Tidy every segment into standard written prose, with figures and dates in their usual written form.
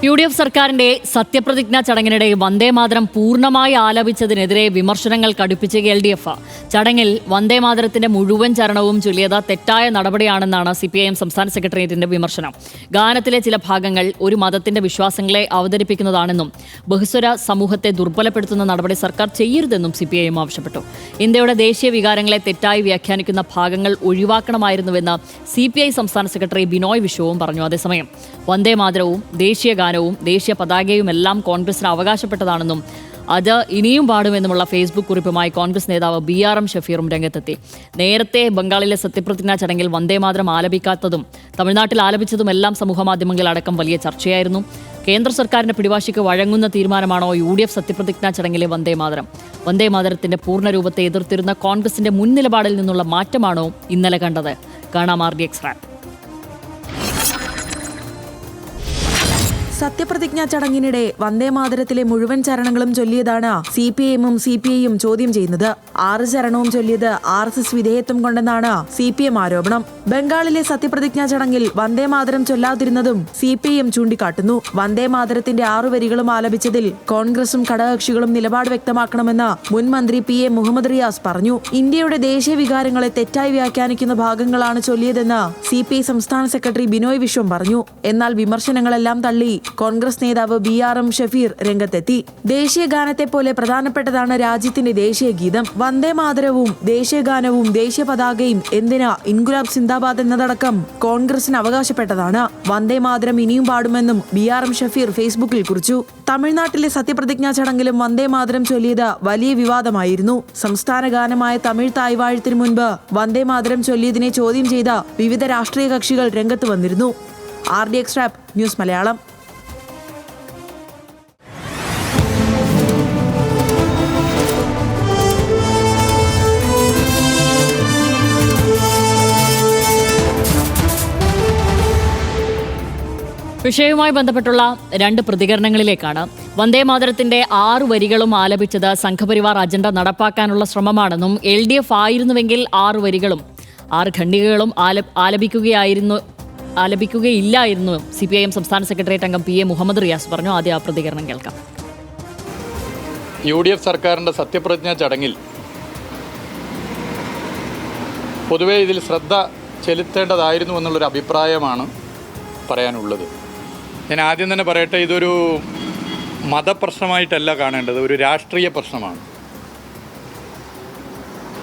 UDF സർക്കാരിന്റെ സത്യപ്രതിജ്ഞാ ചടങ്ങിനിടെ വന്ദേമാതരം പൂർണ്ണമായി ആലപിച്ചതിനെതിരെ വിമർശനങ്ങൾ കടുപ്പിച്ച് LDF. ചടങ്ങിൽ വന്ദേമാതരത്തിന്റെ മുഴുവൻ ചരണവും ചൊല്ലിയത് തെറ്റായ നടപടിയാണെന്നാണ് CPIM സംസ്ഥാന സെക്രട്ടേറിയറ്റിന്റെ വിമർശനം. ഗാനത്തിലെ ചില ഭാഗങ്ങൾ ഒരു മതത്തിന്റെ വിശ്വാസങ്ങളെ അവതരിപ്പിക്കുന്നതാണെന്നും ബഹുസ്വര സമൂഹത്തെ ദുർബലപ്പെടുത്തുന്ന നടപടി സർക്കാർ ചെയ്യരുതെന്നും CPIM ആവശ്യപ്പെട്ടു. ഇന്ത്യയുടെ ദേശീയ വികാരങ്ങളെ തെറ്റായി വ്യാഖ്യാനിക്കുന്ന ഭാഗങ്ങൾ ഒഴിവാക്കണമായിരുന്നുവെന്ന് CPI സംസ്ഥാന സെക്രട്ടറി ബിനോയ് വിശ്വവും പറഞ്ഞു. അതേസമയം വന്ദേമാതരവും ദേശീയ ഗാനവും ദേശീയ പതാകയുമെല്ലാം കോൺഗ്രസിന് അവകാശപ്പെട്ടതാണെന്നും അത് ഇനിയും പാടുമെന്നുമുള്ള ഫേസ്ബുക്ക് കുറിപ്പുമായി കോൺഗ്രസ് നേതാവ് BRM ഷഫീറും രംഗത്തെത്തി. നേരത്തെ ബംഗാളിലെ സത്യപ്രതിജ്ഞാ ചടങ്ങിൽ വന്ദേമാതരം ആലപിക്കാത്തതും തമിഴ്നാട്ടിൽ ആലപിച്ചതുമെല്ലാം സമൂഹമാധ്യമങ്ങളിലടക്കം വലിയ ചർച്ചയായിരുന്നു. കേന്ദ്ര സർക്കാരിന്റെ പിടിവാശിക്ക് വഴങ്ങുന്ന തീരുമാനമാണോ UDF സത്യപ്രതിജ്ഞാ ചടങ്ങിലെ വന്ദേമാതരം? വന്ദേമാതരത്തിന്റെ പൂർണ്ണരൂപത്തെ എതിർത്തിരുന്ന കോൺഗ്രസിന്റെ മുൻ നിലപാടിൽ നിന്നുള്ള മാറ്റമാണോ ഇന്നലെ കണ്ടത്? കാണാം RDX റാപ്പ്. സത്യപ്രതിജ്ഞാ ചടങ്ങിനിടെ വന്ദേമാതരത്തിലെ മുഴുവൻ ചരണങ്ങളും ചൊല്ലിയതാണ് CPIM-ഉം CPI-യും ചോദ്യം ചെയ്യുന്നത്. 6 ചരണവും ചൊല്ലിയത് RSS വിധേയത്വം കൊണ്ടെന്നാണ് CPM ആരോപണം. ബംഗാളിലെ സത്യപ്രതിജ്ഞാ ചടങ്ങിൽ വന്ദേമാതരം ചൊല്ലാതിരുന്നതും CPIM ചൂണ്ടിക്കാട്ടുന്നു. വന്ദേമാതരത്തിന്റെ 6 വരികളും ആലപിച്ചതിൽ കോൺഗ്രസും ഘടകകക്ഷികളും നിലപാട് വ്യക്തമാക്കണമെന്ന് മുൻ മന്ത്രി PM മുഹമ്മദ് റിയാസ് പറഞ്ഞു. ഇന്ത്യയുടെ ദേശീയ വികാരങ്ങളെ തെറ്റായി വ്യാഖ്യാനിക്കുന്ന ഭാഗങ്ങളാണ് ചൊല്ലിയതെന്ന് CPI സംസ്ഥാന സെക്രട്ടറി ബിനോയ് വിശ്വം പറഞ്ഞു. എന്നാൽ വിമർശനങ്ങളെല്ലാം തള്ളി കോൺഗ്രസ് നേതാവ് BRM ഷഫീർ രംഗത്തെത്തി. ദേശീയ ഗാനത്തെ പോലെ പ്രധാനപ്പെട്ടതാണ് രാജ്യത്തിന്റെ ദേശീയ ഗീതം. വന്ദേമാതരവും ദേശീയ ഗാനവും ദേശീയ പതാകയും എന്തിനാ ഇൻകുലാബ് സിന്ദാബാദ് എന്നതടക്കം കോൺഗ്രസിന് അവകാശപ്പെട്ടതാണ്. വന്ദേമാതരം ഇനിയും പാടുമെന്നും BRM ഷഫീർ ഫേസ്ബുക്കിൽ കുറിച്ചു. തമിഴ്നാട്ടിലെ സത്യപ്രതിജ്ഞാ ചടങ്ങിലും വന്ദേമാതരം ചൊല്ലിയത് വലിയ വിവാദമായിരുന്നു. സംസ്ഥാന ഗാനമായ തമിഴ് തായ്വാഴത്തിന് മുൻപ് വന്ദേമാതരം ചൊല്ലിയതിനെ ചോദ്യം ചെയ്ത വിവിധ രാഷ്ട്രീയ കക്ഷികൾ രംഗത്ത് വന്നിരുന്നു. RDX rap news Malayalam. വിഷയവുമായി ബന്ധപ്പെട്ടുള്ള 2 പ്രതികരണങ്ങളിലേക്കാണ്. വന്ദേമാതരത്തിന്റെ 6 വരികളും ആലപിച്ചത് സംഘപരിവാർ അജണ്ട നടപ്പാക്കാനുള്ള ശ്രമമാണെന്നും LDF ആയിരുന്നുവെങ്കിൽ 6 വരികളും 6 ഖണ്ഡികകളും ആലപിക്കുകയില്ലായിരുന്നു CPIM സംസ്ഥാന സെക്രട്ടേറിയറ്റ് അംഗം PM മുഹമ്മദ് റിയാസ് പറഞ്ഞു. ആദ്യം ആ പ്രതികരണം കേൾക്കാം. UDF സർക്കാരിൻ്റെ സത്യപ്രതിജ്ഞാ ചടങ്ങിൽ പൊതുവെ ഇതിൽ ശ്രദ്ധ ചെലുത്തേണ്ടതായിരുന്നു എന്നുള്ളൊരു അഭിപ്രായമാണ് പറയാനുള്ളത്. ഞാൻ ആദ്യം തന്നെ പറയട്ടെ, ഇതൊരു മതപ്രശ്നമായിട്ടല്ല കാണേണ്ടത്, ഒരു രാഷ്ട്രീയ പ്രശ്നമാണ്.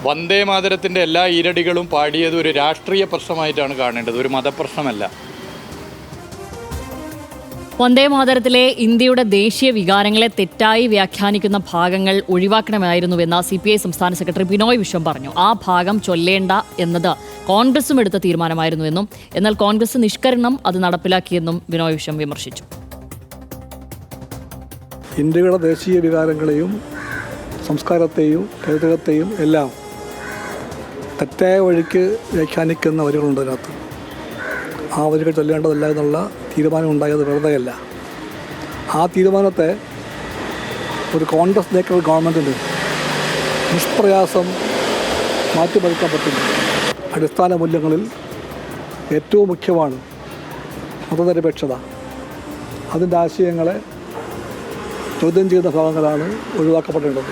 വന്ദേമാതരത്തിൻ്റെ എല്ലാ ഈരടികളും പാടിയത് ഒരു രാഷ്ട്രീയ പ്രശ്നമായിട്ടാണ് കാണേണ്ടത്, ഒരു മതപ്രശ്നമല്ല. വന്ദേമാതരത്തിലെ ഇന്ത്യയുടെ ദേശീയ വികാരങ്ങളെ തെറ്റായി വ്യാഖ്യാനിക്കുന്ന ഭാഗങ്ങൾ ഒഴിവാക്കണമായിരുന്നുവെന്ന് CPI സംസ്ഥാന സെക്രട്ടറി ബിനോയ് വിശ്വം പറഞ്ഞു. ആ ഭാഗം ചൊല്ലേണ്ട എന്നത് കോൺഗ്രസും എടുത്ത തീരുമാനമായിരുന്നുവെന്നും എന്നാൽ കോൺഗ്രസ് നിഷ്കരണം അത് നടപ്പിലാക്കിയെന്നും ബിനോയ് വിശ്വം വിമർശിച്ചു. ഇന്ത്യയുടെ ദേശീയ വികാരങ്ങളെയും സംസ്കാരത്തെയും പൈതൃകത്തെയും എല്ലാം തെറ്റായ വഴിക്ക് വ്യാഖ്യാനിക്കുന്ന വരികളുണ്ട് അതിനകത്ത്. ആ വരികൾ ചൊല്ലേണ്ടതല്ല എന്നുള്ള തീരുമാനമുണ്ടായത് വെറുതെയല്ല. ആ തീരുമാനത്തെ ഒരു കോൺഗ്രസ് നേതൃത്വ ഗവൺമെൻറ്റിന് നിഷ്പ്രയാസം മാറ്റിമറിക്കാൻ പറ്റില്ല. അടിസ്ഥാന മൂല്യങ്ങളിൽ ഏറ്റവും മുഖ്യമാണ് മതനിരപേക്ഷത. അതിൻ്റെ ആശയങ്ങളെ ചോദ്യം ചെയ്യുന്ന ഭാഗങ്ങളാണ് ഒഴിവാക്കപ്പെടേണ്ടത്.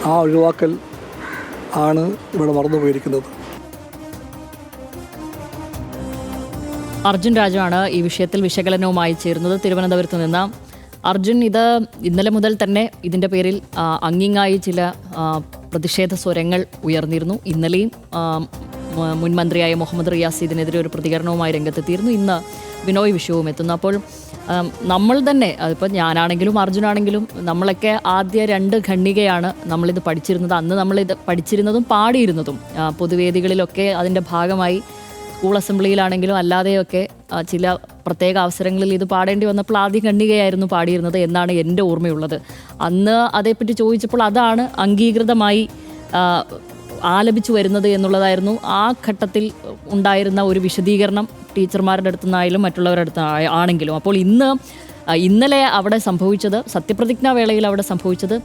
ആ ഒഴിവാക്കൽ ആണ് ഇവിടെ മറന്നുപോയിരിക്കുന്നത്. അർജുൻ രാജുവാണ് ഈ വിഷയത്തിൽ വിശകലനവുമായി ചേരുന്നത് തിരുവനന്തപുരത്ത് നിന്ന്. അർജുൻ, ഇത് ഇന്നലെ മുതൽ തന്നെ ഇതിൻ്റെ പേരിൽ അങ്ങിങ്ങായി ചില പ്രതിഷേധ സ്വരങ്ങൾ ഉയർന്നിരുന്നു. ഇന്നലെയും മുൻ മന്ത്രിയായ മുഹമ്മദ് റിയാസ് ഇതിനെതിരെ ഒരു പ്രതികരണവുമായി രംഗത്തെത്തിയിരുന്നു. ഇന്ന് ബിനോയ് വിശ്വവും എത്തുന്നു. അപ്പോൾ നമ്മൾ തന്നെ, അതിപ്പോൾ ഞാനാണെങ്കിലും അർജുനാണെങ്കിലും നമ്മളൊക്കെ ആദ്യ 2 ഖണ്ഡികയാണ് നമ്മളിത് പഠിച്ചിരുന്നത്. അന്ന് നമ്മളിത് പഠിച്ചിരുന്നതും പാടിയിരുന്നതും പൊതുവേദികളിലൊക്കെ അതിൻ്റെ ഭാഗമായി സ്കൂൾ അസംബ്ലിയിലാണെങ്കിലും അല്ലാതെയൊക്കെ ചില പ്രത്യേക അവസരങ്ങളിൽ ഇത് പാടേണ്ടി വന്നപ്പോൾ ആദ്യ ഖണ്ഡികയായിരുന്നു പാടിയിരുന്നത് എന്നാണ് എൻ്റെ ഓർമ്മയുള്ളത്. അന്ന് അതേപ്പറ്റി ചോദിച്ചപ്പോൾ അതാണ് അംഗീകൃതമായി ആലപിച്ചു വരുന്നത് എന്നുള്ളതായിരുന്നു ആ ഘട്ടത്തിൽ ഉണ്ടായിരുന്ന ഒരു വിശദീകരണം ടീച്ചർമാരുടെ അടുത്തു നിന്നായാലും മറ്റുള്ളവരുടെ അടുത്ത് ആണെങ്കിലും. അപ്പോൾ ഇന്നലെ അവിടെ സംഭവിച്ചത്, സത്യപ്രതിജ്ഞാ വേളയിൽ അവിടെ സംഭവിച്ചത്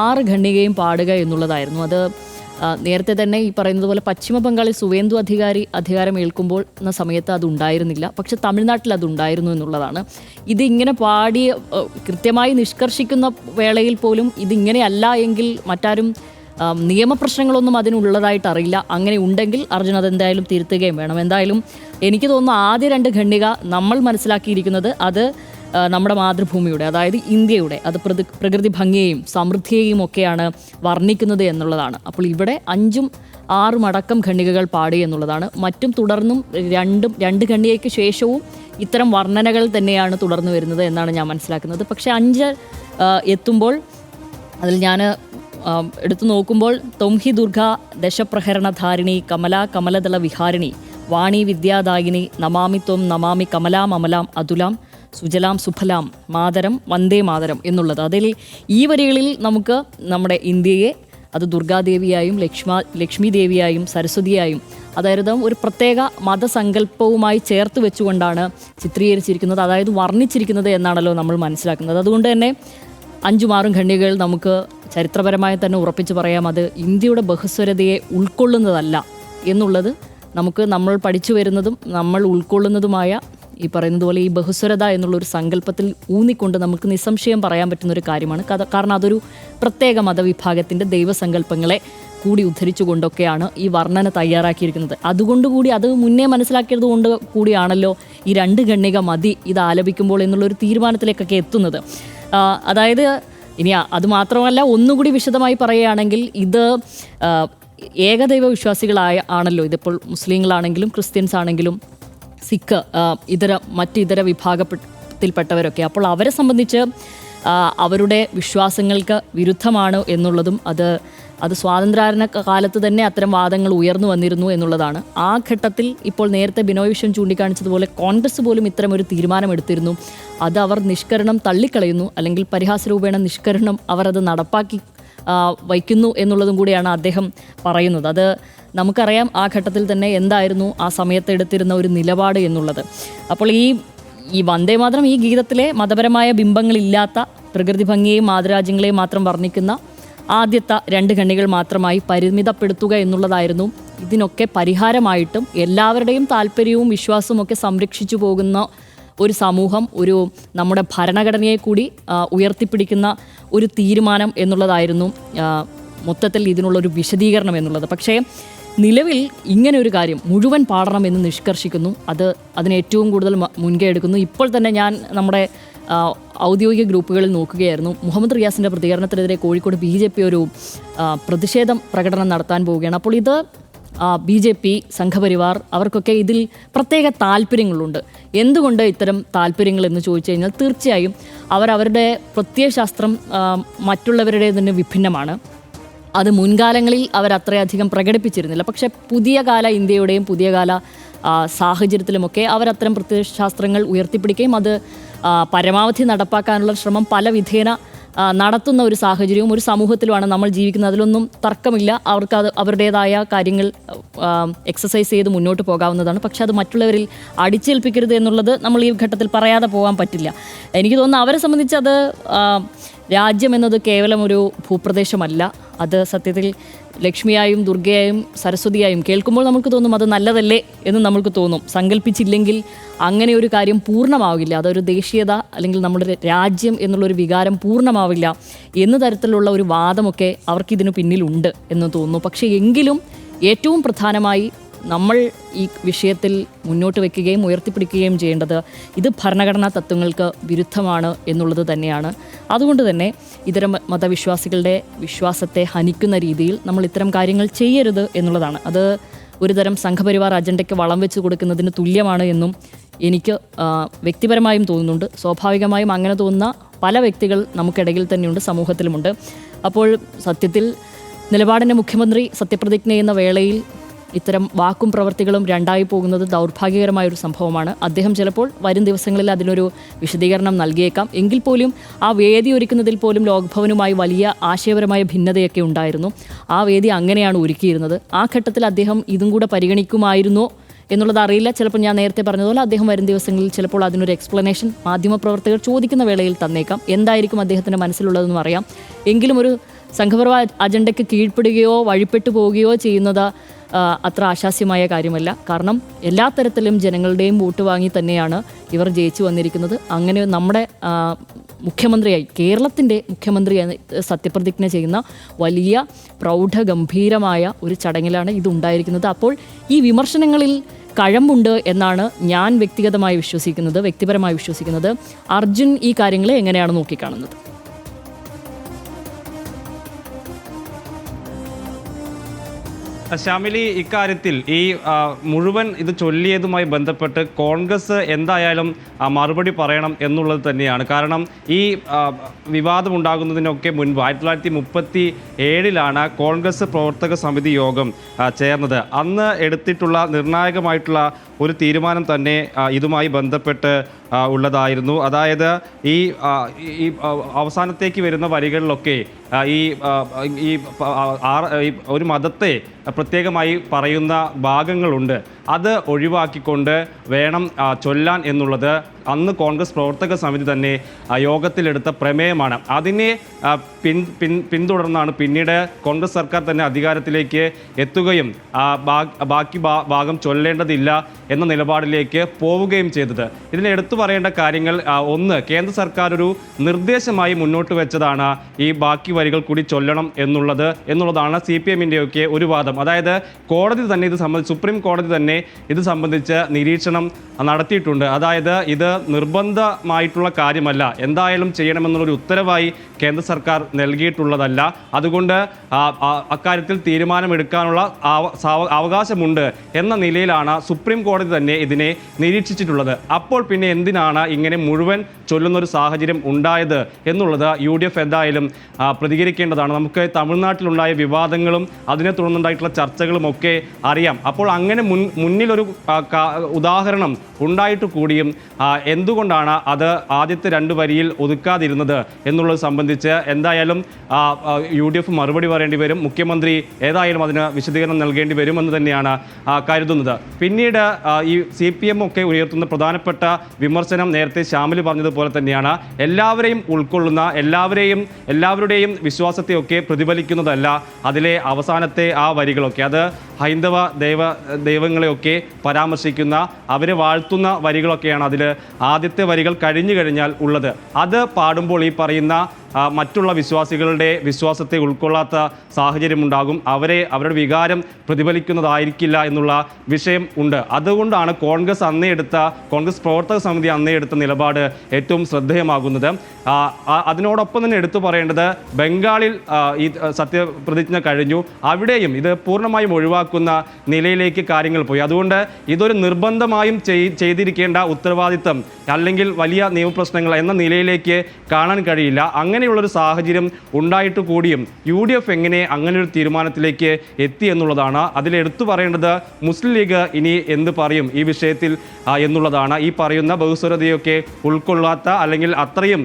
6 ഖണ്ഡികയും പാടുക എന്നുള്ളതായിരുന്നു. അത് നേരത്തെ തന്നെ ഈ പറയുന്നത് പോലെ പശ്ചിമ ബംഗാളിൽ സുവേന്ദു അധികാരം ഏൽക്കുമ്പോൾ എന്ന സമയത്ത് അതുണ്ടായിരുന്നില്ല, പക്ഷെ തമിഴ്നാട്ടിൽ അതുണ്ടായിരുന്നു എന്നുള്ളതാണ്. ഇതിങ്ങനെ പാടി കൃത്യമായി നിഷ്കർഷിക്കുന്ന വേളയിൽ പോലും ഇതിങ്ങനെയല്ല എങ്കിൽ മറ്റാരും നിയമപ്രശ്നങ്ങളൊന്നും അതിനുള്ളതായിട്ട് അറിയില്ല. അങ്ങനെ ഉണ്ടെങ്കിൽ അർജുൻ അതെന്തായാലും തിരുത്തുകയും വേണം. എന്തായാലും എനിക്ക് തോന്നുന്നു ആദ്യ 2 ഖണ്ഡിക നമ്മൾ മനസ്സിലാക്കിയിരിക്കുന്നത് അത് നമ്മുടെ മാതൃഭൂമിയുടെ, അതായത് ഇന്ത്യയുടെ, അത് പ്രകൃതി ഭംഗിയെയും സമൃദ്ധിയെയും ഒക്കെയാണ് വർണ്ണിക്കുന്നത് എന്നുള്ളതാണ്. അപ്പോൾ ഇവിടെ 5ഉം 6ഉം അടക്കം ഖണ്ഡികകൾ പാടി എന്നുള്ളതാണ്. മറ്റും തുടർന്നും 2 ഖണ്ഡികയ്ക്ക് ശേഷവും ഇത്തരം വർണ്ണനകൾ തന്നെയാണ് തുടർന്നു വരുന്നത് എന്നാണ് ഞാൻ മനസ്സിലാക്കുന്നത്. പക്ഷേ 5 എത്തുമ്പോൾ അതിൽ ഞാൻ എടുത്തു നോക്കുമ്പോൾ തൊംഹി ദുർഗ ദശപ്രഹരണധാരിണി കമലദള വിഹാരിണി വാണി വിദ്യാദായിനി നമാമി ത്വം നമാമി കമലാം അമലാം അതുലാം സുജലാം സുഫലാം മാതരം വന്ദേ മാതരം എന്നുള്ളത്. അതിൽ ഈ വരികളിൽ നമുക്ക് നമ്മുടെ ഇന്ത്യയെ അത് ദുർഗാദേവിയായും ലക്ഷ്മി ദേവിയായും സരസ്വതിയായും അതായത് ഒരു പ്രത്യേക മതസങ്കല്പവുമായി ചേർത്ത് വെച്ചുകൊണ്ടാണ് ചിത്രീകരിച്ചിരിക്കുന്നത്, അതായത് വർണ്ണിച്ചിരിക്കുന്നത് എന്നാണല്ലോ നമ്മൾ മനസ്സിലാക്കുന്നത്. അതുകൊണ്ട് തന്നെ 5ഉം 6ഉം ഖണ്ഡികകൾ നമുക്ക് ചരിത്രപരമായി തന്നെ ഉറപ്പിച്ച് പറയാം അത് ഇന്ത്യയുടെ ബഹുസ്വരതയെ ഉൾക്കൊള്ളുന്നതല്ല എന്നുള്ളത്. നമ്മൾ പഠിച്ചു വരുന്നതും നമ്മൾ ഉൾക്കൊള്ളുന്നതുമായ ഈ പറയുന്നത് പോലെ ഈ ബഹുസ്വരത എന്നുള്ളൊരു സങ്കല്പത്തിൽ ഊന്നിക്കൊണ്ട് നമുക്ക് നിസ്സംശയം പറയാൻ പറ്റുന്നൊരു കാര്യമാണ്. കാരണം അതൊരു പ്രത്യേക മതവിഭാഗത്തിൻ്റെ ദൈവസങ്കല്പങ്ങളെ കൂടി ഉദ്ധരിച്ചുകൊണ്ടൊക്കെയാണ് ഈ വർണ്ണന തയ്യാറാക്കിയിരിക്കുന്നത്. അതുകൊണ്ടുകൂടി അത് മുന്നേ മനസ്സിലാക്കിയത് കൊണ്ട് കൂടിയാണല്ലോ ഈ 2 ഖണ്ഡിക മതി ഇത് ആലപിക്കുമ്പോൾ എന്നുള്ളൊരു തീരുമാനത്തിലേക്കൊക്കെ എത്തുന്നത്. അതായത് ഇനി അത് മാത്രമല്ല, ഒന്നുകൂടി വിശദമായി പറയുകയാണെങ്കിൽ ഇത് ഏകദൈവ ആണല്ലോ. ഇതിപ്പോൾ മുസ്ലിങ്ങളാണെങ്കിലും ക്രിസ്ത്യൻസ് ആണെങ്കിലും സിഖ് മറ്റിതര വിഭാഗത്തിൽപ്പെട്ടവരൊക്കെ. അപ്പോൾ അവരെ സംബന്ധിച്ച് അവരുടെ വിശ്വാസങ്ങൾക്ക് വിരുദ്ധമാണ് എന്നുള്ളതും അത് സ്വാതന്ത്ര്യാനന്തര കാലത്ത് തന്നെ അത്തരം വാദങ്ങൾ ഉയർന്നു വന്നിരുന്നു എന്നുള്ളതാണ്. ആ ഘട്ടത്തിൽ ഇപ്പോൾ നേരത്തെ ബിനോയ് വിശ്വം ചൂണ്ടിക്കാണിച്ചതുപോലെ കോൺഗ്രസ് പോലും ഇത്തരമൊരു തീരുമാനമെടുത്തിരുന്നു. അത് അവർ നിഷ്കരണം തള്ളിക്കളയുന്നു, അല്ലെങ്കിൽ പരിഹാസരൂപേണ നിഷ്കരണം അവർ അത് നടപ്പാക്കി വയ്ക്കുന്നു എന്നുള്ളതും കൂടിയാണ് അദ്ദേഹം പറയുന്നത്. അത് നമുക്കറിയാം ആ ഘട്ടത്തിൽ തന്നെ എന്തായിരുന്നു ആ സമയത്ത് എടുത്തിരുന്ന ഒരു നിലപാട് എന്നുള്ളത്. അപ്പോൾ ഈ വന്ദേ മാതരം ഈ ഗീതത്തിലെ മതപരമായ ബിംബങ്ങളില്ലാത്ത പ്രകൃതി ഭംഗിയെയും മാതൃരാജ്യങ്ങളെയും മാത്രം വർണ്ണിക്കുന്ന ആദ്യത്തെ 2 ഖണ്ഡികൾ മാത്രമായി പരിമിതപ്പെടുത്തുക എന്നുള്ളതായിരുന്നു ഇതിനൊക്കെ പരിഹാരമായിട്ടും എല്ലാവരുടെയും താല്പര്യവും വിശ്വാസവും ഒക്കെ സംരക്ഷിച്ചു പോകുന്ന ഒരു സമൂഹം, നമ്മുടെ ഭരണഘടനയെ കൂടി ഉയർത്തിപ്പിടിക്കുന്ന ഒരു തീരുമാനം എന്നുള്ളതായിരുന്നു മൊത്തത്തിൽ ഇതിനുള്ളൊരു വിശദീകരണം എന്നുള്ളത്. പക്ഷേ നിലവിൽ ഇങ്ങനെ ഒരു കാര്യം മുഴുവൻ പാടണമെന്ന് നിഷ്കർഷിക്കുന്നു, അതിന് ഏറ്റവും കൂടുതൽ മുൻകൈ എടുക്കുന്നു. ഇപ്പോൾ തന്നെ ഞാൻ നമ്മുടെ ഔദ്യോഗിക ഗ്രൂപ്പുകളിൽ നോക്കുകയായിരുന്നു. മുഹമ്മദ് റിയാസിൻ്റെ പ്രതികരണത്തിനെതിരെ കോഴിക്കോട് BJP ഒരു പ്രതിഷേധം പ്രകടനം നടത്താൻ പോവുകയാണ്. അപ്പോൾ ഇത് BJP സംഘപരിവാർ അവർക്കൊക്കെ ഇതിൽ പ്രത്യേക താല്പര്യങ്ങളുണ്ട്. എന്തുകൊണ്ട് ഇത്തരം താല്പര്യങ്ങൾ എന്ന് ചോദിച്ചു കഴിഞ്ഞാൽ തീർച്ചയായും അവരുടെ പ്രത്യയശാസ്ത്രം മറ്റുള്ളവരുടേതിന് വിഭിന്നമാണ്. അത് മുൻകാലങ്ങളിൽ അവരത്രയധികം പ്രകടിപ്പിച്ചിരുന്നില്ല. പക്ഷേ പുതിയ കാല ഇന്ത്യയുടെയും പുതിയ കാല സാഹചര്യത്തിലുമൊക്കെ അവരത്തരം പ്രത്യയശാസ്ത്രങ്ങൾ ഉയർത്തിപ്പിടിക്കുകയും അത് പരമാവധി നടപ്പാക്കാനുള്ള ശ്രമം പല വിധേന നടത്തുന്ന ഒരു സാഹചര്യവും ഒരു സമൂഹത്തിലുമാണ് നമ്മൾ ജീവിക്കുന്നത്. അതിലൊന്നും തർക്കമില്ല. അവർക്ക് അവരുടേതായ കാര്യങ്ങൾ എക്സസൈസ് ചെയ്ത് മുന്നോട്ട് പോകാവുന്നതാണ്. പക്ഷെ അത് മറ്റുള്ളവരിൽ അടിച്ചേൽപ്പിക്കരുത് എന്നുള്ളത് നമ്മൾ ഈ ഘട്ടത്തിൽ പറയാതെ പോകാൻ പറ്റില്ല. എനിക്ക് തോന്നുന്നു അവരെ സംബന്ധിച്ച് അത് രാജ്യം എന്നത് കേവലം ഒരു ഭൂപ്രദേശമല്ല. അത് സത്യത്തിൽ ലക്ഷ്മിയായും ദുർഗയായും സരസ്വതിയായും കേൾക്കുമ്പോൾ നമുക്ക് തോന്നും അത് നല്ലതല്ലേ എന്ന് നമുക്ക് തോന്നും. സങ്കല്പിച്ചില്ലെങ്കിൽ അങ്ങനെ ഒരു കാര്യം പൂർണ്ണമാവില്ല. അതൊരു ദേശീയത അല്ലെങ്കിൽ നമ്മുടെ രാജ്യം എന്നുള്ളൊരു വികാരം പൂർണ്ണമാവില്ല എന്ന തരത്തിലുള്ള ഒരു വാദമൊക്കെ അവർക്കിതിനു പിന്നിലുണ്ട് എന്ന് തോന്നുന്നു. പക്ഷേ എങ്കിലും ഏറ്റവും പ്രധാനമായി നമ്മൾ ഈ വിഷയത്തിൽ മുന്നോട്ട് വയ്ക്കുകയും ഉയർത്തിപ്പിടിക്കുകയും ചെയ്യേണ്ടത് ഇത് ഭരണഘടനാ തത്വങ്ങൾക്ക് വിരുദ്ധമാണ് എന്നുള്ളത് തന്നെയാണ്. അതുകൊണ്ട് തന്നെ ഇത്തരം മതവിശ്വാസികളുടെ വിശ്വാസത്തെ ഹനിക്കുന്ന രീതിയിൽ നമ്മൾ ഇത്തരം കാര്യങ്ങൾ ചെയ്യരുത് എന്നുള്ളതാണ്. അത് ഒരുതരം സംഘപരിവാർ അജണ്ടയ്ക്ക് വളം വെച്ച് കൊടുക്കുന്നതിന് തുല്യമാണ് എന്നും എനിക്ക് വ്യക്തിപരമായും തോന്നുന്നുണ്ട്. സ്വാഭാവികമായും അങ്ങനെ തോന്നുന്ന പല വ്യക്തികൾ നമുക്കിടയിൽ തന്നെയുണ്ട്, സമൂഹത്തിലുമുണ്ട്. അപ്പോൾ സത്യത്തിൽ നിലപാടിൻ്റെ മുഖ്യമന്ത്രി സത്യപ്രതിജ്ഞ ചെയ്യുന്ന വേളയിൽ ഇത്തരം വാക്കും പ്രവൃത്തികളും രണ്ടായി പോകുന്നത് ദൗർഭാഗ്യകരമായൊരു സംഭവമാണ്. അദ്ദേഹം ചിലപ്പോൾ വരും ദിവസങ്ങളിൽ അതിനൊരു വിശദീകരണം നൽകിയേക്കാം. എങ്കിൽ പോലും ആ വേദി ഒരുക്കുന്നതിൽ പോലും ലോക്ഭവനുമായി വലിയ ആശയപരമായ ഭിന്നതയൊക്കെ ഉണ്ടായിരുന്നു. ആ വേദി അങ്ങനെയാണ് ഒരുക്കിയിരുന്നത്. ആ ഘട്ടത്തിൽ അദ്ദേഹം ഇതും കൂടെ പരിഗണിക്കുമായിരുന്നോ എന്നുള്ളത് അറിയില്ല. ചിലപ്പോൾ ഞാൻ നേരത്തെ പറഞ്ഞതുപോലെ അദ്ദേഹം വരും ദിവസങ്ങളിൽ ചിലപ്പോൾ അതിനൊരു എക്സ്പ്ലനേഷൻ മാധ്യമപ്രവർത്തകർ ചോദിക്കുന്ന വേളയിൽ തന്നേക്കാം. എന്തായിരിക്കും അദ്ദേഹത്തിൻ്റെ മനസ്സിലുള്ളതെന്നും അറിയാം. എങ്കിലും ഒരു സംഘപരിവാർ അജണ്ടയ്ക്ക് കീഴ്പ്പെടുകയോ വഴിപ്പെട്ടു പോവുകയോ ചെയ്യുന്നത് അത്ര ആശാസ്യമായ കാര്യമല്ല. കാരണം എല്ലാ തരത്തിലും ജനങ്ങളുടെയും വോട്ട് വാങ്ങി തന്നെയാണ് ഇവർ ജയിച്ചു വന്നിരിക്കുന്നത്. അങ്ങനെ നമ്മുടെ മുഖ്യമന്ത്രിയായി, കേരളത്തിൻ്റെ മുഖ്യമന്ത്രിയായി സത്യപ്രതിജ്ഞ ചെയ്യുന്ന വലിയ പ്രൗഢഗംഭീരമായ ഒരു ചടങ്ങിലാണ് ഇതുണ്ടായിരിക്കുന്നത്. അപ്പോൾ ഈ വിമർശനങ്ങളിൽ കഴമ്പുണ്ട് എന്നാണ് ഞാൻ വ്യക്തിപരമായി വിശ്വസിക്കുന്നത്. അർജുൻ ഈ കാര്യങ്ങളെ എങ്ങനെയാണ് നോക്കിക്കാണുന്നത്? ശ്യാമിലി, ഇക്കാര്യത്തിൽ ഈ മുഴുവൻ ഇത് ചൊല്ലിയതുമായി ബന്ധപ്പെട്ട് കോൺഗ്രസ് എന്തായാലും മറുപടി പറയണം എന്നുള്ളത് തന്നെയാണ്. കാരണം ഈ വിവാദമുണ്ടാകുന്നതിനൊക്കെ മുൻപ് 1937 കോൺഗ്രസ് പ്രവർത്തക സമിതി യോഗം ചേർന്നത്. അന്ന് എടുത്തിട്ടുള്ള നിർണായകമായിട്ടുള്ള ഒരു തീരുമാനം തന്നെ ഇതുമായി ബന്ധപ്പെട്ട് ഉള്ളതായിരുന്നു. അതായത് ഈ അവസാനത്തേക്ക് വരുന്ന വരികളിലൊക്കെ ഈ ഒരു മതത്തെ പ്രത്യേകമായി പറയുന്ന ഭാഗങ്ങളുണ്ട്. അത് ഒഴിവാക്കിക്കൊണ്ട് വേണം ചൊല്ലാൻ എന്നുള്ളത് അന്ന് കോൺഗ്രസ് പ്രവർത്തക സമിതി തന്നെ യോഗത്തിലെടുത്ത പ്രമേയമാണ്. അതിനെ പിന്തുടർന്നാണ് പിന്നീട് കോൺഗ്രസ് സർക്കാർ തന്നെ അധികാരത്തിലേക്ക് എത്തുകയും ബാക്കി ഭാഗം ചൊല്ലേണ്ടതില്ല എന്ന നിലപാടിലേക്ക് പോവുകയും ചെയ്തത്. ഇതിന് എടുത്തു പറയേണ്ട കാര്യങ്ങൾ, ഒന്ന്, കേന്ദ്ര സർക്കാർ ഒരു നിർദ്ദേശമായി മുന്നോട്ട് വെച്ചതാണ് ഈ ബാക്കി വരികൾ കൂടി ചൊല്ലണം എന്നുള്ളതാണ് CPM-ൻ്റെയൊക്കെ ഒരു വാദം. അതായത് കോടതി തന്നെ ഇത് സംബന്ധിച്ച്, സുപ്രീം കോടതി തന്നെ ഇത് സംബന്ധിച്ച് നിരീക്ഷണം നടത്തിയിട്ടുണ്ട്. അതായത് ഇത് നിർബന്ധമായിട്ടുള്ള കാര്യമല്ല, എന്തായാലും ചെയ്യണമെന്നുള്ളൊരു ഉത്തരവായി കേന്ദ്ര സർക്കാർ നൽകിയിട്ടുള്ളതല്ല. അതുകൊണ്ട് അക്കാര്യത്തിൽ തീരുമാനമെടുക്കാനുള്ള അവകാശമുണ്ട് എന്ന നിലയിലാണ് സുപ്രീം കോടതി തന്നെ ഇതിനെ നിരീക്ഷിച്ചിട്ടുള്ളത്. അപ്പോൾ പിന്നെ എന്തിനാണ് ഇങ്ങനെ മുഴുവൻ ചൊല്ലുന്നൊരു സാഹചര്യം ഉണ്ടായത് എന്നുള്ളത് UDF എന്തായാലും പ്രതികരിക്കേണ്ടതാണ്. നമുക്ക് തമിഴ്നാട്ടിലുണ്ടായ വിവാദങ്ങളും അതിനെ തുടർന്നുണ്ടായിട്ടുള്ള ചർച്ചകളും ഒക്കെ അറിയാം. അപ്പോൾ അങ്ങനെ മുന്നിലൊരു ഉദാഹരണം ഉണ്ടായിട്ട് കൂടിയും എന്തുകൊണ്ടാണ് അത് ആദ്യത്തെ 2 വരിയിൽ ഒതുക്കാതിരുന്നത് എന്നുള്ളത് സംബന്ധിച്ച് എന്തായാലും UDF മറുപടി പറയേണ്ടി വരും. മുഖ്യമന്ത്രി ഏതായാലും അതിന് വിശദീകരണം നൽകേണ്ടി വരുമെന്ന് തന്നെയാണ് കരുതുന്നത്. പിന്നീട് ഈ CPM ഒക്കെ ഉയർത്തുന്ന പ്രധാനപ്പെട്ട വിമർശനം നേരത്തെ ശ്യാമിലി പറഞ്ഞതുപോലെ തന്നെയാണ്. എല്ലാവരെയും ഉൾക്കൊള്ളുന്ന, എല്ലാവരുടെയും വിശ്വാസത്തെയൊക്കെ പ്രതിഫലിക്കുന്നതല്ല അതിലെ അവസാനത്തെ ആ വരികളൊക്കെ. അത് ഹൈന്ദവ ദൈവങ്ങളെയൊക്കെ പരാമർശിക്കുന്ന, അവരെ വാഴ്ത്തുന്ന വരികളൊക്കെയാണ് അതിൽ ആദ്യത്തെ വരികൾ കഴിഞ്ഞു കഴിഞ്ഞാൽ ഉള്ളത്. അത് പാടുമ്പോൾ ഈ പറയുന്ന മറ്റുള്ള വിശ്വാസികളുടെ വിശ്വാസത്തെ ഉൾക്കൊള്ളാത്ത സാഹചര്യമുണ്ടാകും. അവരുടെ വികാരം പ്രതിഫലിക്കുന്നതായിരിക്കില്ല എന്നുള്ള വിഷയം ഉണ്ട്. അതുകൊണ്ടാണ് കോൺഗ്രസ് പ്രവർത്തക സമിതി അന്നേ എടുത്ത നിലപാട് ഏറ്റവും ശ്രദ്ധേയമാകുന്നത്. അതിനോടൊപ്പം തന്നെ എടുത്തു പറയേണ്ടത്, ബംഗാളിൽ ഈ സത്യപ്രതിജ്ഞ കഴിഞ്ഞു, അവിടെയും ഇത് പൂർണ്ണമായും ഒഴിവാക്കുന്ന നിലയിലേക്ക് കാര്യങ്ങൾ പോയി. അതുകൊണ്ട് ഇതൊരു നിർബന്ധമായും ചെയ്തിരിക്കേണ്ട ഉത്തരവാദിത്തം അല്ലെങ്കിൽ വലിയ നിയമപ്രശ്നങ്ങൾ എന്ന നിലയിലേക്ക് കാണാൻ കഴിയില്ല. അങ്ങനെയുള്ളൊരു സാഹചര്യം ഉണ്ടായിട്ട് കൂടിയും UDF എങ്ങനെ അങ്ങനെയൊരു തീരുമാനത്തിലേക്ക് എത്തി എന്നുള്ളതാണ്. അതിലെടുത്തു പറയേണ്ടത്, മുസ്ലിം ലീഗ് ഇനി എന്ത് പറയും ഈ വിഷയത്തിൽ എന്നുള്ളതാണ്. ഈ പറയുന്ന ബഹുസ്വരതയൊക്കെ ഉൾക്കൊള്ളാത്ത, അല്ലെങ്കിൽ അത്രയും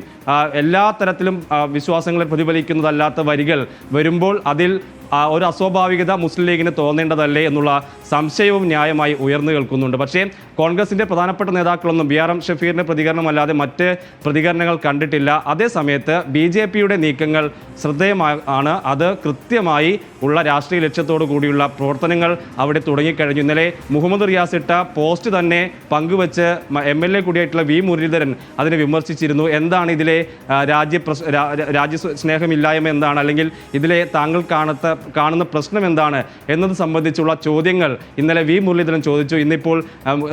എല്ലാ തരത്തിലും വിശ്വാസങ്ങളെ പ്രതിഫലിക്കുന്നതല്ലാത്ത വരികൾ വരുമ്പോൾ അതിൽ ഒരു അസ്വാഭാവികത മുസ്ലിം ലീഗിന് തോന്നേണ്ടതല്ലേ എന്നുള്ള സംശയവും ന്യായമായി ഉയർന്നു കേൾക്കുന്നുണ്ട്. പക്ഷേ കോൺഗ്രസിൻ്റെ പ്രധാനപ്പെട്ട നേതാക്കളൊന്നും BRM ഷഫീറിൻ്റെ പ്രതികരണമല്ലാതെ മറ്റ് പ്രതികരണങ്ങൾ കണ്ടിട്ടില്ല. അതേസമയത്ത് BJP-യുടെ നീക്കങ്ങൾ ശ്രദ്ധേയമാണ്. അത് കൃത്യമായി ഉള്ള രാഷ്ട്രീയ ലക്ഷ്യത്തോടു കൂടിയുള്ള പ്രവർത്തനങ്ങൾ അവിടെ തുടങ്ങിക്കഴിഞ്ഞു. ഇന്നലെ മുഹമ്മദ് റിയാസ് ഇട്ട പോസ്റ്റ് തന്നെ പങ്കുവച്ച് MLA കൂടിയായിട്ടുള്ള V. മുരളീധരൻ അതിനെ വിമർശിച്ചിരുന്നു. എന്താണ് ഇതിലെ രാജ്യസ്നേഹമില്ലായ്മ എന്താണ്, അല്ലെങ്കിൽ ഇതിലെ താങ്കൾ കാണുന്ന പ്രശ്നം എന്താണ് എന്നത് സംബന്ധിച്ചുള്ള ചോദ്യങ്ങൾ ഇന്നലെ V. മുരളീധരൻ ചോദിച്ചു. ഇന്നിപ്പോൾ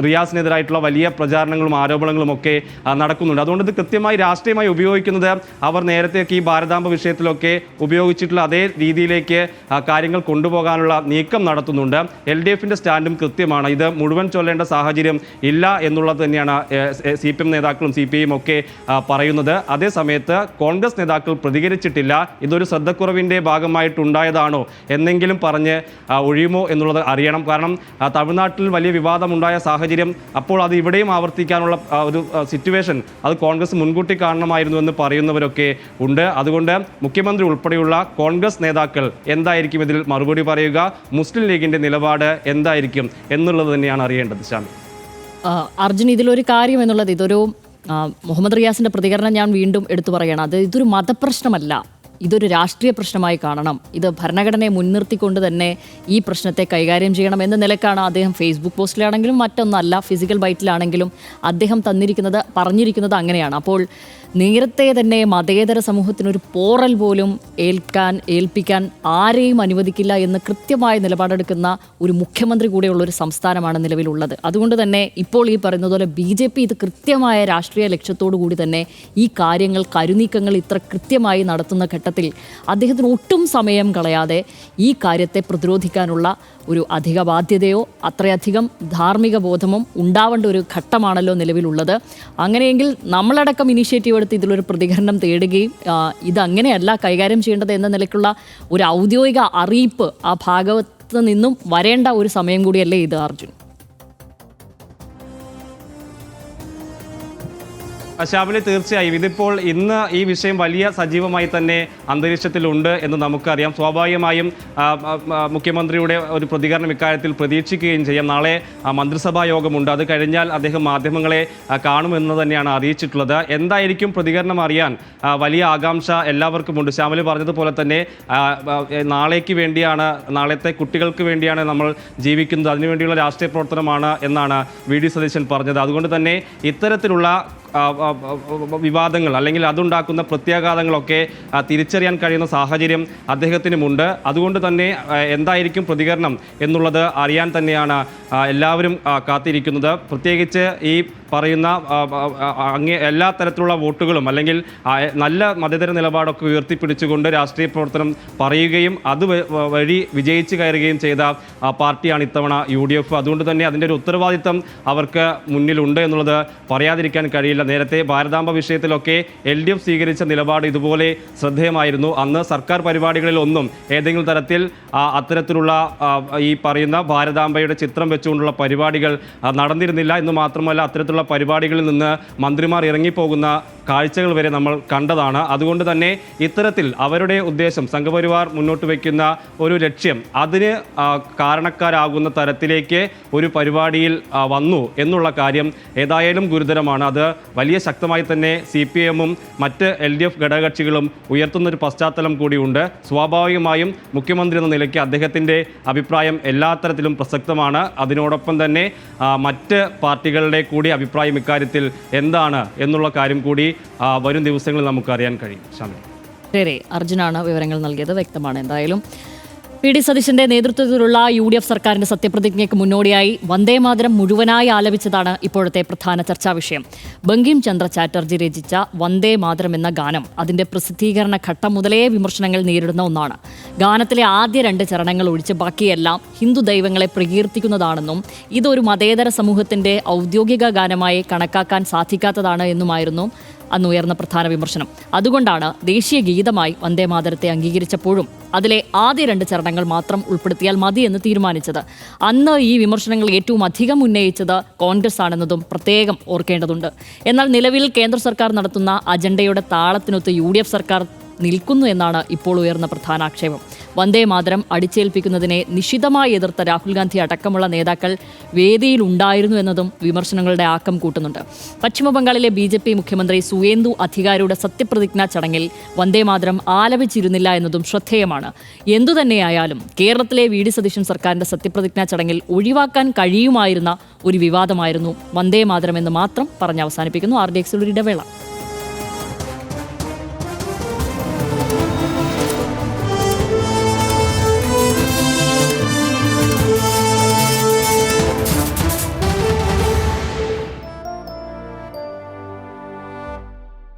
റിയാസിനെതിരായിട്ടുള്ള വലിയ പ്രചാരണങ്ങളും ആരോപണങ്ങളും ഒക്കെ നടക്കുന്നുണ്ട്. അതുകൊണ്ട് ഇത് കൃത്യമായി രാഷ്ട്രീയമായി ഉപയോഗിക്കുന്നത് അവർ നേരത്തെയൊക്കെ ഈ ഭാരതാംബ വിഷയത്തിലൊക്കെ ഉപയോഗിച്ചിട്ടുള്ള അതേ രീതിയിലേക്ക് കാര്യങ്ങൾ കൊണ്ടുപോകാനുള്ള നീക്കം നടത്തുന്നുണ്ട്. LDF-ൻ്റെ സ്റ്റാൻഡും കൃത്യമാണ്. ഇത് മുഴുവൻ ചൊല്ലേണ്ട സാഹചര്യം ഇല്ല എന്നുള്ളത് തന്നെയാണ് CPM നേതാക്കളും CPI-യും ഒക്കെ പറയുന്നത്. അതേസമയത്ത് കോൺഗ്രസ് നേതാക്കൾ പ്രതികരിച്ചിട്ടില്ല. ഇതൊരു ശ്രദ്ധക്കുറവിൻ്റെ ഭാഗമായിട്ടുണ്ടായതാണോ എന്നെങ്കിലും പറഞ്ഞ് ഒഴിയുമോ എന്നുള്ളത് അറിയണം. കാരണം തമിഴ്നാട്ടിൽ വലിയ വിവാദമുണ്ടായ സാഹചര്യം, അപ്പോൾ അത് ഇവിടെയും ആവർത്തിക്കാനുള്ള ഒരു സിറ്റുവേഷൻ അത് കോൺഗ്രസ് മുൻകൂട്ടി കാണണമായിരുന്നു എന്ന് പറയുന്നവരൊക്കെ ഉണ്ട്. അതുകൊണ്ട് മുഖ്യമന്ത്രി ഉൾപ്പെടെയുള്ള കോൺഗ്രസ് നേതാക്കൾ എന്തായിരിക്കും ഇതിൽ മറുപടി പറയുക, മുസ്ലിം ലീഗിൻ്റെ നിലപാട് എന്തായിരിക്കും എന്നുള്ളത് തന്നെയാണ് അറിയേണ്ടത്. ശ്യാമി, അർജുൻ, ഇതിലൊരു കാര്യം എന്നുള്ളത്, ഇതൊരു മുഹമ്മദ് റിയാസിൻ്റെ പ്രതികരണം ഞാൻ വീണ്ടും എടുത്തു പറയുകയാണ്. ഇതൊരു മതപ്രശ്നമല്ല. ഇതൊരു രാഷ്ട്രീയ പ്രശ്നമായി കാണണം, ഇത് ഭരണഘടനയെ മുൻനിർത്തിക്കൊണ്ട് തന്നെ ഈ പ്രശ്നത്തെ കൈകാര്യം ചെയ്യണം എന്ന നിലക്കാണ് അദ്ദേഹം ഫേസ്ബുക്ക് പോസ്റ്റിലാണെങ്കിലും മറ്റൊന്നല്ല ഫിസിക്കൽ ബൈറ്റിലാണെങ്കിലും അദ്ദേഹം പറഞ്ഞിരിക്കുന്നത് അങ്ങനെയാണ്. അപ്പോൾ നേരത്തെ തന്നെ മതേതര സമൂഹത്തിനൊരു പോറൽ പോലും ഏൽപ്പിക്കാൻ ആരെയും അനുവദിക്കില്ല എന്ന് കൃത്യമായ നിലപാടെടുക്കുന്ന ഒരു മുഖ്യമന്ത്രി കൂടെയുള്ള ഒരു സംസ്ഥാനമാണ് നിലവിലുള്ളത്. അതുകൊണ്ട് തന്നെ ഇപ്പോൾ ഈ പറയുന്നത് പോലെ BJP ഇത് കൃത്യമായ രാഷ്ട്രീയ ലക്ഷ്യത്തോടു കൂടി തന്നെ ഈ കാര്യങ്ങൾ കരുനീക്കങ്ങൾ ഇത്ര കൃത്യമായി നടത്തുന്ന ഘട്ടത്തിൽ അദ്ദേഹത്തിന് ഒട്ടും സമയം കളയാതെ ഈ കാര്യത്തെ പ്രതിരോധിക്കാനുള്ള ഒരു അധിക ബാധ്യതയോ അത്രയധികം ധാർമ്മിക ബോധമോ ഉണ്ടാവേണ്ട ഒരു ഘട്ടമാണല്ലോ നിലവിലുള്ളത്. അങ്ങനെയെങ്കിൽ നമ്മളടക്കം ഇനീഷ്യേറ്റീവ് എടുത്ത് ഇതിലൊരു പ്രതികരണം തേടുകയും ഇതങ്ങനെയല്ല കൈകാര്യം ചെയ്യേണ്ടത് എന്ന നിലയ്ക്കുള്ള ഒരു ഔദ്യോഗിക അറിയിപ്പ് ആ ഭാഗത്ത് നിന്നും വരേണ്ട ഒരു സമയം കൂടിയല്ലേ ഇത്, അർജുൻ? ശ്യാമിലി, തീർച്ചയായും ഇതിപ്പോൾ ഇന്ന് ഈ വിഷയം വലിയ സജീവമായി തന്നെ അന്തരീക്ഷത്തിലുണ്ട് എന്ന് നമുക്കറിയാം. സ്വാഭാവികമായും മുഖ്യമന്ത്രിയുടെ ഒരു പ്രതികരണം ഇക്കാര്യത്തിൽ പ്രതീക്ഷിക്കുകയും ചെയ്യാം. നാളെ മന്ത്രിസഭാ യോഗമുണ്ട്, അത് കഴിഞ്ഞാൽ അദ്ദേഹം മാധ്യമങ്ങളെ കാണുമെന്ന് തന്നെയാണ് അറിയിച്ചിട്ടുള്ളത്. എന്തായിരിക്കും പ്രതികരണം അറിയാൻ വലിയ ആകാംക്ഷ എല്ലാവർക്കുമുണ്ട്. ശ്യാമിലി പറഞ്ഞതുപോലെ തന്നെ നാളേക്ക് വേണ്ടിയാണ്, നാളത്തെ കുട്ടികൾക്ക് വേണ്ടിയാണ് നമ്മൾ ജീവിക്കുന്നത്, അതിനുവേണ്ടിയുള്ള രാഷ്ട്രീയ പ്രവർത്തനമാണ് എന്നാണ് VD സതീശൻ പറഞ്ഞത്. അതുകൊണ്ട് തന്നെ ഇത്തരത്തിലുള്ള വിവാദങ്ങൾ അല്ലെങ്കിൽ അതുണ്ടാക്കുന്ന പ്രത്യാഘാതങ്ങളൊക്കെ തിരിച്ചറിയാൻ കഴിയുന്ന സാഹചര്യം അദ്ദേഹത്തിനുമുണ്ട്. അതുകൊണ്ട് തന്നെ എന്തായിരിക്കും പ്രതികരണം എന്നുള്ളത് അറിയാൻ തന്നെയാണ് എല്ലാവരും കാത്തിരിക്കുന്നത്. പ്രത്യേകിച്ച് ഈ പറയുന്ന എല്ലാ തരത്തിലുള്ള വോട്ടുകളും അല്ലെങ്കിൽ നല്ല മതേതര നിലപാടൊക്കെ ഉയർത്തിപ്പിടിച്ചുകൊണ്ട് രാഷ്ട്രീയ പ്രവർത്തനം പറയുകയും അതുവഴി വിജയിച്ച് കയറുകയും ചെയ്ത പാർട്ടിയാണ് ഇത്തവണ UDF. അതുകൊണ്ട് തന്നെ അതിൻ്റെ ഒരു ഉത്തരവാദിത്തം അവർക്ക് മുന്നിലുണ്ട് എന്നുള്ളത് പറയാതിരിക്കാൻ കഴിയില്ല. നേരത്തെ ഭാരതാംബ വിഷയത്തിലൊക്കെ LDF സ്വീകരിച്ച നിലപാട് ഇതുപോലെ ശ്രദ്ധേയമായിരുന്നു. അന്ന് സർക്കാർ പരിപാടികളിലൊന്നും ഏതെങ്കിലും തരത്തിൽ അത്തരത്തിലുള്ള ഈ പറയുന്ന ഭാരതാംബയുടെ ചിത്രം വെച്ചുകൊണ്ടുള്ള പരിപാടികൾ നടന്നിരുന്നില്ല എന്ന് മാത്രമല്ല, അത്തരത്തിലുള്ള പരിപാടികളിൽ നിന്ന് മന്ത്രിമാർ ഇറങ്ങിപ്പോകുന്ന കാഴ്ചകൾ വരെ നമ്മൾ കണ്ടതാണ്. അതുകൊണ്ട് തന്നെ ഇത്തരത്തിൽ അവരുടെ ഉദ്ദേശം, സംഘപരിവാർ മുന്നോട്ട് വയ്ക്കുന്ന ഒരു ലക്ഷ്യം, അതിന് കാരണക്കാരാകുന്ന തരത്തിലേക്ക് ഒരു പരിപാടിയിൽ വന്നു എന്നുള്ള കാര്യം ഏതായാലും ഗുരുതരമാണ്. അത് വലിയ ശക്തമായി തന്നെ CPM-ഉം മറ്റ് LDF ഘടകകക്ഷികളും ഉയർത്തുന്നൊരു പശ്ചാത്തലം കൂടിയുണ്ട്. സ്വാഭാവികമായും മുഖ്യമന്ത്രി എന്ന നിലയ്ക്ക് അദ്ദേഹത്തിൻ്റെ അഭിപ്രായം എല്ലാ തരത്തിലും പ്രസക്തമാണ്. അതിനോടൊപ്പം തന്നെ മറ്റ് പാർട്ടികളുടെ കൂടി അഭിപ്രായം ഇക്കാര്യത്തിൽ എന്താണ് എന്നുള്ള കാര്യം കൂടി വരും ദിവസങ്ങളിൽ നമുക്ക് അറിയാൻ കഴിയും. ശരി, അർജുനാണ് വിവരങ്ങൾ നൽകിയത്. വ്യക്തമാണ്. എന്തായാലും VD സതീശന്റെ നേതൃത്വത്തിലുള്ള UDF സർക്കാരിന്റെ സത്യപ്രതിജ്ഞയ്ക്ക് മുന്നോടിയായി വന്ദേമാതരം മുഴുവനായി ആലപിച്ചതാണ് ഇപ്പോഴത്തെ പ്രധാന ചർച്ചാ വിഷയം. ബങ്കിം ചന്ദ്ര ചാറ്റർജി രചിച്ച വന്ദേമാതരം എന്ന ഗാനം അതിന്റെ പ്രസിദ്ധീകരണ ഘട്ടം മുതലേ വിമർശനങ്ങൾ നേരിടുന്ന ഒന്നാണ്. ഗാനത്തിലെ ആദ്യ 2 ചരണങ്ങൾ ഒഴിച്ച് ബാക്കിയെല്ലാം ഹിന്ദു ദൈവങ്ങളെ പ്രകീർത്തിക്കുന്നതാണെന്നും ഇതൊരു മതേതര സമൂഹത്തിന്റെ ഔദ്യോഗിക ഗാനമായി കണക്കാക്കാൻ സാധിക്കാത്തതാണ് എന്നുമായിരുന്നു അന്ന് ഉയർന്ന പ്രധാന വിമർശനം. അതുകൊണ്ടാണ് ദേശീയ ഗീതമായി വന്ദേമാതരത്തെ അംഗീകരിച്ചപ്പോഴും അതിലെ ആദ്യ 2 ചരണങ്ങൾ മാത്രം ഉൾപ്പെടുത്തിയാൽ മതി എന്ന് തീരുമാനിച്ചത്. അന്ന് ഈ വിമർശനങ്ങൾ ഏറ്റവും അധികം ഉന്നയിച്ചത് കോൺഗ്രസ് ആണെന്നതും പ്രത്യേകം ഓർക്കേണ്ടതുണ്ട്. എന്നാൽ നിലവിൽ കേന്ദ്ര സർക്കാർ നടത്തുന്ന അജണ്ടയുടെ താളത്തിനൊത്ത് UDF സർക്കാർ നിൽക്കുന്നു എന്നാണ് ഇപ്പോൾ ഉയർന്ന പ്രധാന ആക്ഷേപം. വന്ദേമാതരം അടിച്ചേൽപ്പിക്കുന്നതിനെ നിശിതമായി എതിർത്ത രാഹുൽ ഗാന്ധി അടക്കമുള്ള നേതാക്കൾ വേദിയിൽ ഉണ്ടായിരുന്നു എന്നതും വിമർശനങ്ങളുടെ ആക്കം കൂട്ടുന്നുണ്ട്. പശ്ചിമബംഗാളിലെ BJP മുഖ്യമന്ത്രി സുവേന്ദു അധികാരിയുടെ സത്യപ്രതിജ്ഞാ ചടങ്ങിൽ വന്ദേമാതരം ആലപിച്ചിരുന്നില്ല എന്നതും ശ്രദ്ധേയമാണ്. എന്തുതന്നെയായാലും കേരളത്തിലെ VD സതീശൻ സർക്കാരിന്റെ സത്യപ്രതിജ്ഞാ ചടങ്ങിൽ ഒഴിവാക്കാൻ കഴിയുമായിരുന്ന ഒരു വിവാദമായിരുന്നു വന്ദേമാതരം എന്ന് മാത്രം പറഞ്ഞ് അവസാനിപ്പിക്കുന്നു. RDX ഇടവേള.